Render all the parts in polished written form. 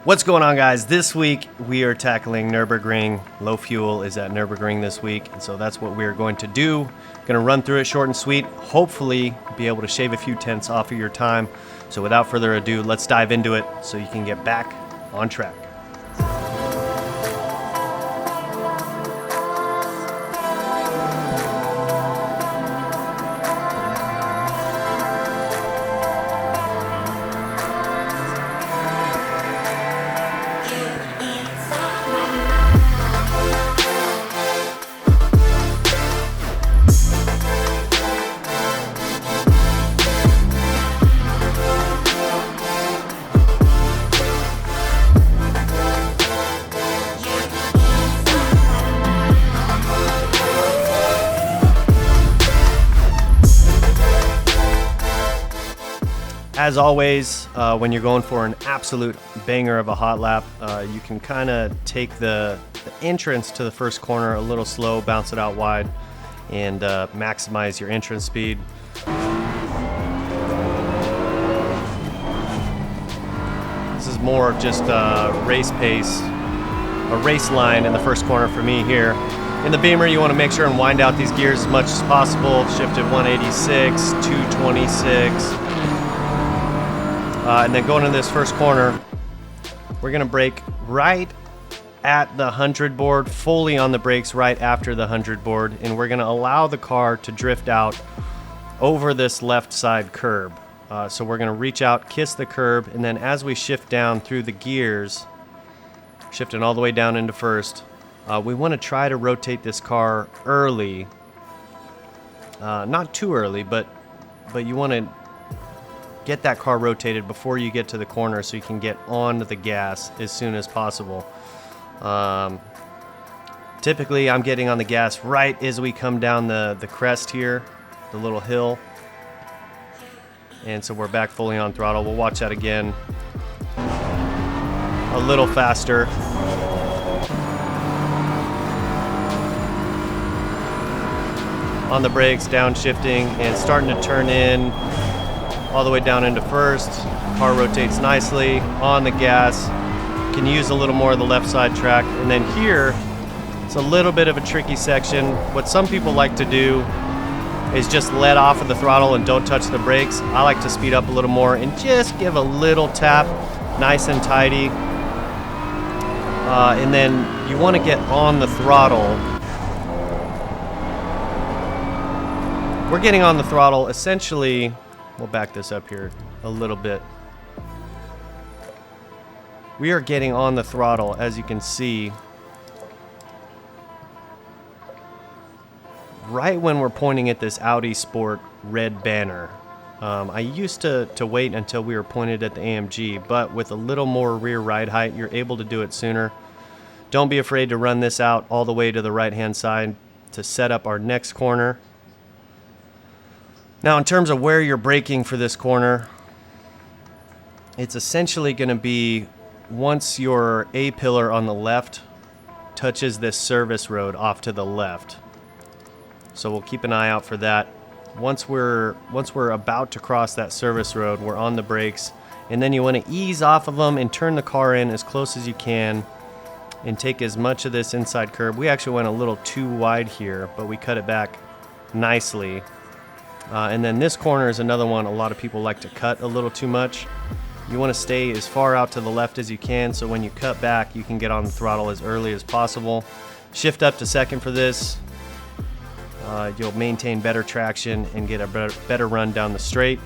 What's going on, guys? This week we are tackling Nurburgring. Low fuel is at Nurburgring this week, and so that's what we're going to do. Going to run through it short and sweet, hopefully be able to shave a few tenths off of your time. So without further ado, let's dive into it so you can get back on track. As always, when you're going for an absolute banger of a hot lap, you can kind of take the entrance to the first corner a little slow, bounce it out wide, and maximize your entrance speed. This is more of just race pace, a race line in the first corner for me here. In the Beamer, you want to make sure and wind out these gears as much as possible. Shift at 186, 226. And then going into this first corner, we're going to brake right at the 100 board, fully on the brakes right after the 100 board, and we're going to allow the car to drift out over this left side curb. So we're going to reach out, kiss the curb, and then as we shift down through the gears, shifting all the way down into first, we want to try to rotate this car early. Not too early, but you want to get that car rotated before you get to the corner so you can get on the gas as soon as possible. Typically, I'm getting on the gas right as we come down the crest here, the little hill. And so we're back fully on throttle. We'll watch that again. A little faster. On the brakes, downshifting, and starting to turn in all the way down into first. Car rotates nicely on the gas. Can use a little more of the left side track. And then here, it's a little bit of a tricky section. What some people like to do is just let off of the throttle and don't touch the brakes. I like to speed up a little more and just give a little tap, nice and tidy. And then you want to get on the throttle. We're getting on the throttle essentially. We'll back this up here a little bit. We are getting on the throttle, as you can see, right when we're pointing at this Audi Sport red banner. I used to wait until we were pointed at the AMG, but with a little more rear ride height, you're able to do it sooner. Don't be afraid to run this out all the way to the right-hand side to set up our next corner. Now, in terms of where you're braking for this corner, it's essentially going to be once your A-pillar on the left touches this service road off to the left. So we'll keep an eye out for that. Once we're about to cross that service road, we're on the brakes, and then you want to ease off of them and turn the car in as close as you can and take as much of this inside curb. We actually went a little too wide here, but we cut it back nicely. And then this corner is another one a lot of people like to cut a little too much. You want to stay as far out to the left as you can, so when you cut back, you can get on the throttle as early as possible. Shift up to second for this. You'll maintain better traction and get a better run down the straight.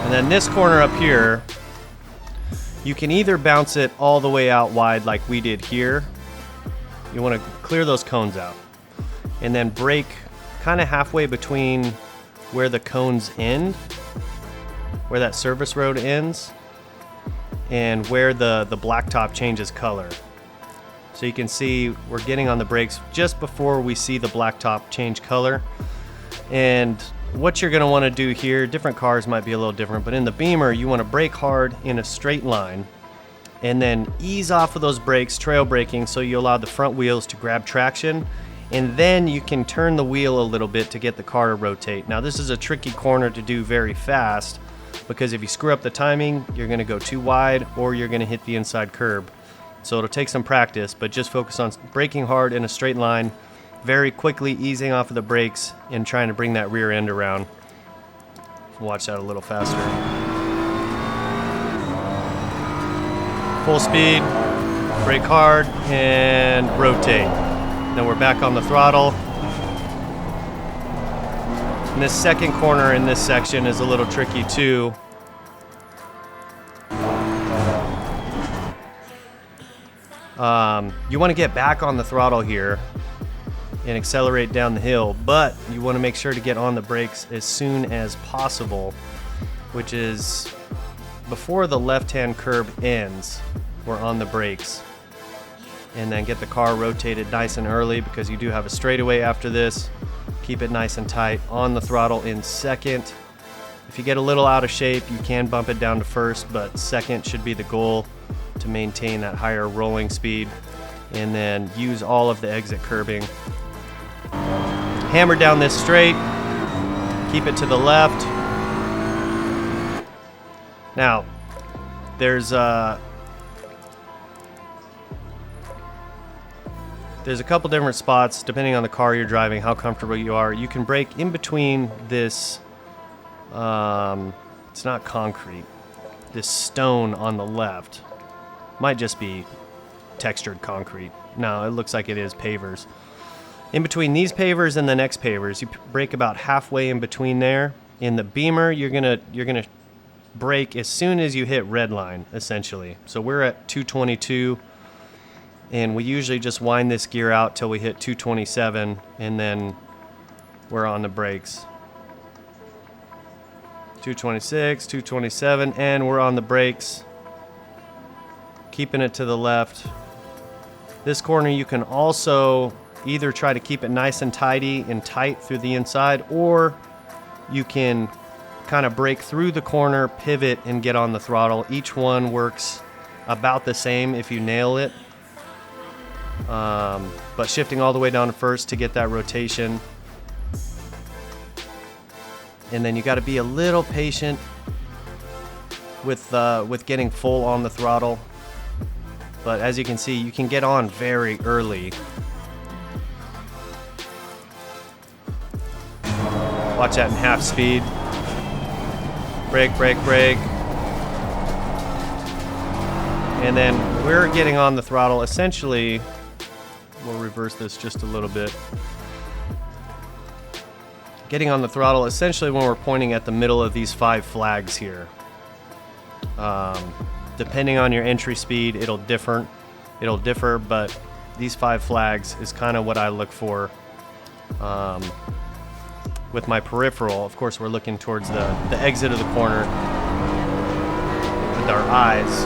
And then this corner up here, you can either bounce it all the way out wide like we did here. You want to clear those cones out and then brake kind of halfway between where the cones end, where that service road ends, and where the blacktop changes color. So you can see we're getting on the brakes just before we see the blacktop change color. And what you're going to want to do here, different cars might be a little different, but in the Beamer, you want to brake hard in a straight line and then ease off of those brakes, trail braking, so you allow the front wheels to grab traction and then you can turn the wheel a little bit to get the car to rotate. Now this is a tricky corner to do very fast, because if you screw up the timing, you're going to go too wide or you're going to hit the inside curb. So it'll take some practice, but just focus on braking hard in a straight line, very quickly easing off of the brakes and trying to bring that rear end around. Watch that a little faster. Full speed, brake hard, and rotate. Then we're back on the throttle. And this second corner in this section is a little tricky too. You want to get back on the throttle here and accelerate down the hill, but you want to make sure to get on the brakes as soon as possible, which is before the left-hand curb ends. We're on the brakes, and then get the car rotated nice and early, because you do have a straightaway after this. Keep it nice and tight on the throttle in second. If you get a little out of shape, you can bump it down to first, but second should be the goal to maintain that higher rolling speed, and then use all of the exit curbing. Hammer down this straight, keep it to the left. Now, there's a couple different spots depending on the car you're driving, how comfortable you are. You can brake in between this, it's not concrete, this stone on the left. Might just be textured concrete. No, it looks like it is pavers. In between these pavers and the next pavers, you brake about halfway in between there. In the Beamer, you're gonna brake as soon as you hit red line, essentially. So we're at 222, and we usually just wind this gear out till we hit 227, and then we're on the brakes. 226, 227, and we're on the brakes. Keeping it to the left. This corner you can also either try to keep it nice and tidy and tight through the inside, or you can kind of brake through the corner, pivot, and get on the throttle. Each one works about the same if you nail it. But shifting all the way down to first to get that rotation. And then you got to be a little patient with getting full on the throttle. But as you can see, you can get on very early. Watch that in half speed. Brake, brake, brake. And then we're getting on the throttle. Essentially, we'll reverse this just a little bit. Getting on the throttle essentially when we're pointing at the middle of these 5 flags here. Depending on your entry speed, it'll differ, but these 5 flags is kind of what I look for. With my peripheral, of course, we're looking towards the exit of the corner with our eyes.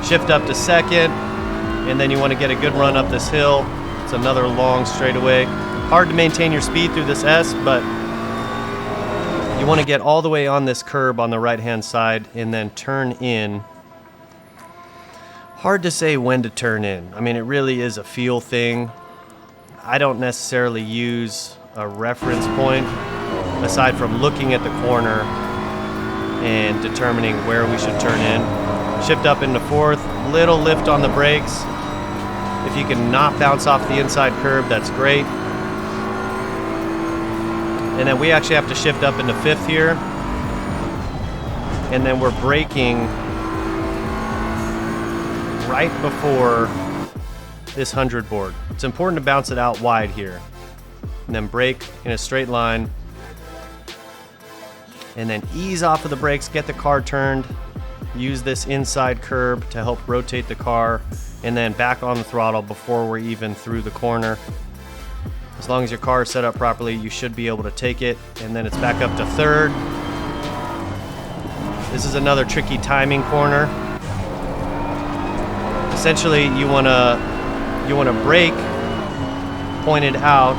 Shift up to second, and then you want to get a good run up this hill. It's another long straightaway. Hard to maintain your speed through this S, but you want to get all the way on this curb on the right-hand side and then turn in. Hard to say when to turn in. I mean, it really is a feel thing. I don't necessarily use a reference point aside from looking at the corner and determining where we should turn in. Shift up into fourth, little lift on the brakes. If you can not bounce off the inside curb, that's great. And then we actually have to shift up into fifth here. And then we're braking right before this 100 board. It's important to bounce it out wide here. And then brake in a straight line. And then ease off of the brakes, get the car turned. Use this inside curb to help rotate the car. And then back on the throttle before we're even through the corner. As long as your car is set up properly, you should be able to take it. And then it's back up to third. This is another tricky timing corner. Essentially, you want to brake pointed out,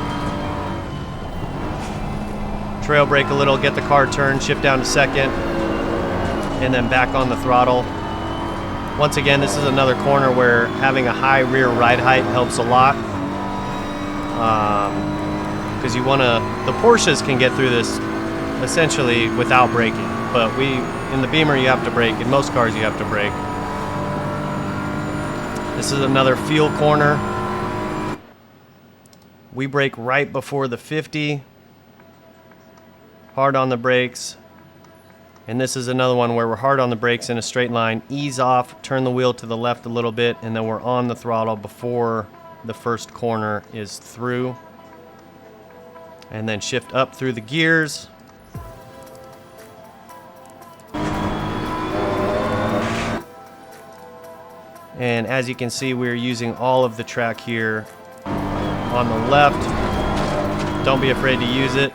trail brake a little, get the car turned, shift down to second, and then back on the throttle. Once again, this is another corner where having a high rear ride height helps a lot. Because you want to, the Porsches can get through this essentially without braking. But in the Beamer, you have to brake. In most cars, you have to brake. This is another fuel corner. We brake right before the 50. Hard on the brakes. And this is another one where we're hard on the brakes in a straight line, ease off, turn the wheel to the left a little bit, and then we're on the throttle before the first corner is through. And then shift up through the gears. And as you can see, we're using all of the track here on the left. Don't be afraid to use it.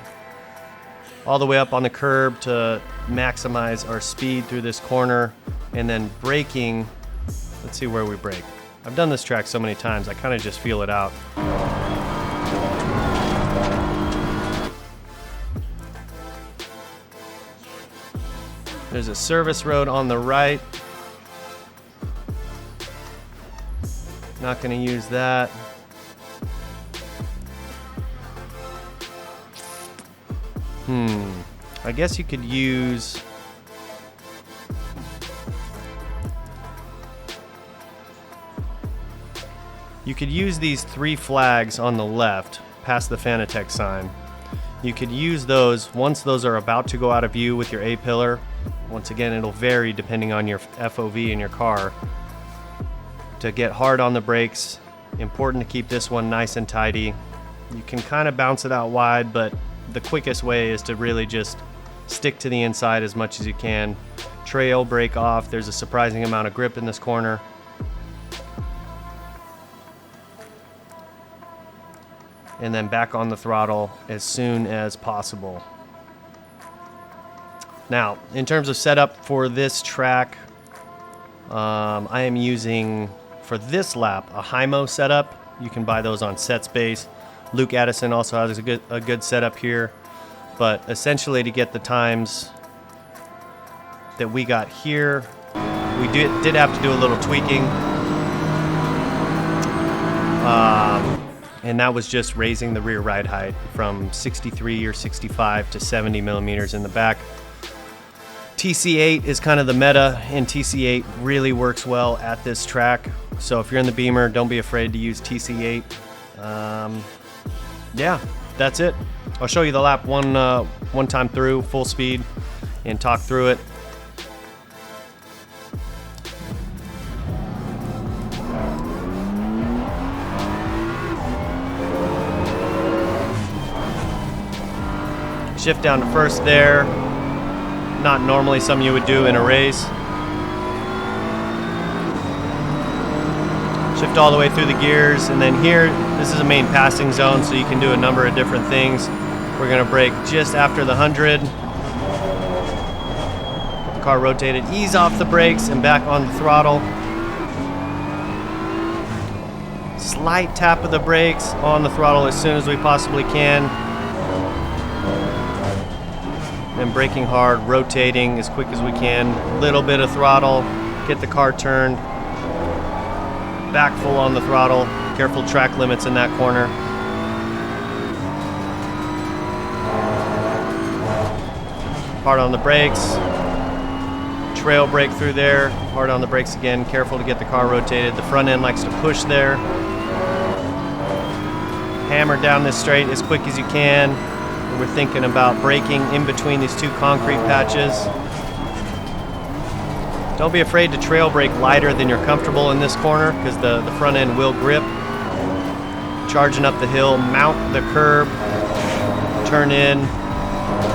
All the way up on the curb to maximize our speed through this corner. And then braking, let's see where we brake. I've done this track so many times, I kind of just feel it out. There's a service road on the right. Not going to use that. I guess you could use... You could use these 3 flags on the left, past the Fanatec sign. You could use those once those are about to go out of view with your A-pillar. Once again, it'll vary depending on your FOV in your car. To get hard on the brakes, important to keep this one nice and tidy. You can kind of bounce it out wide, but the quickest way is to really just stick to the inside as much as you can. Trail, brake off. There's a surprising amount of grip in this corner. And then back on the throttle as soon as possible. Now, in terms of setup for this track, I am using, for this lap, a HIMO setup. You can buy those on SetSpace. Luke Addison also has a good setup here. But essentially, to get the times that we got here, we did have to do a little tweaking. And that was just raising the rear ride height from 63 or 65 to 70 millimeters in the back. TC8 is kind of the meta, and TC8 really works well at this track. So if you're in the Beamer, don't be afraid to use TC8. Yeah, that's it. I'll show you the lap one time through, full speed, and talk through it. Shift down to first there. Not normally something you would do in a race. Shift all the way through the gears, and then here, this is a main passing zone, so you can do a number of different things. We're gonna brake just after the 100. Car rotated, ease off the brakes and back on the throttle. Slight tap of the brakes on the throttle as soon as we possibly can. And braking hard, rotating as quick as we can. Little bit of throttle, get the car turned. Back full on the throttle. Careful track limits in that corner. Hard on the brakes. Trail brake through there. Hard on the brakes again. Careful to get the car rotated. The front end likes to push there. Hammer down this straight as quick as you can. We're thinking about braking in between these 2 concrete patches. Don't be afraid to trail brake lighter than you're comfortable in this corner, because the front end will grip. Charging up the hill, mount the curb, turn in,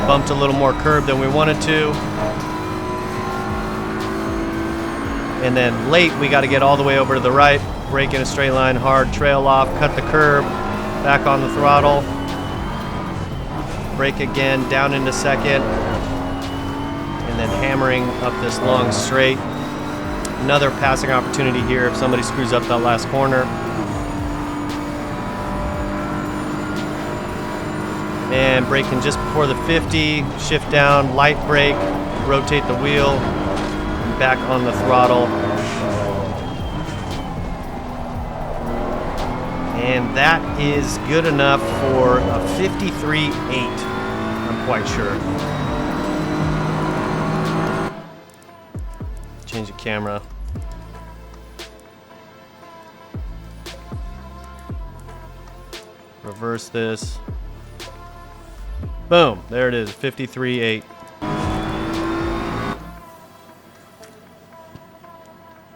bumped a little more curb than we wanted to. And then late, we got to get all the way over to the right, brake in a straight line, hard, trail off, cut the curb, back on the throttle. Brake again, down into second, and then hammering up this long straight. Another passing opportunity here if somebody screws up that last corner. And braking just before the 50, shift down, light brake, rotate the wheel, and back on the throttle. And that is good enough for a 53.8, I'm quite sure. Change the camera. Reverse this. Boom, there it is, 53.8.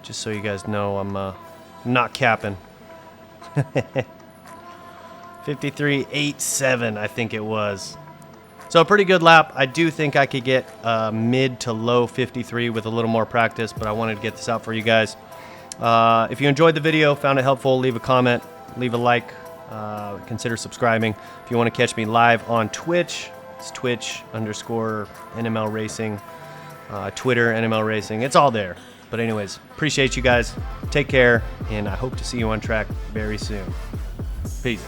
Just so you guys know, I'm not capping. 53.87, I think it was. So a pretty good lap. I do think I could get mid to low 53 with a little more practice, but I wanted to get this out for you guys. If you enjoyed the video, found it helpful, leave a comment, leave a like, consider subscribing. If you want to catch me live on Twitch, it's Twitch_NML Racing, Twitter NML Racing. It's all there. But anyways, appreciate you guys. Take care, and I hope to see you on track very soon. Peace.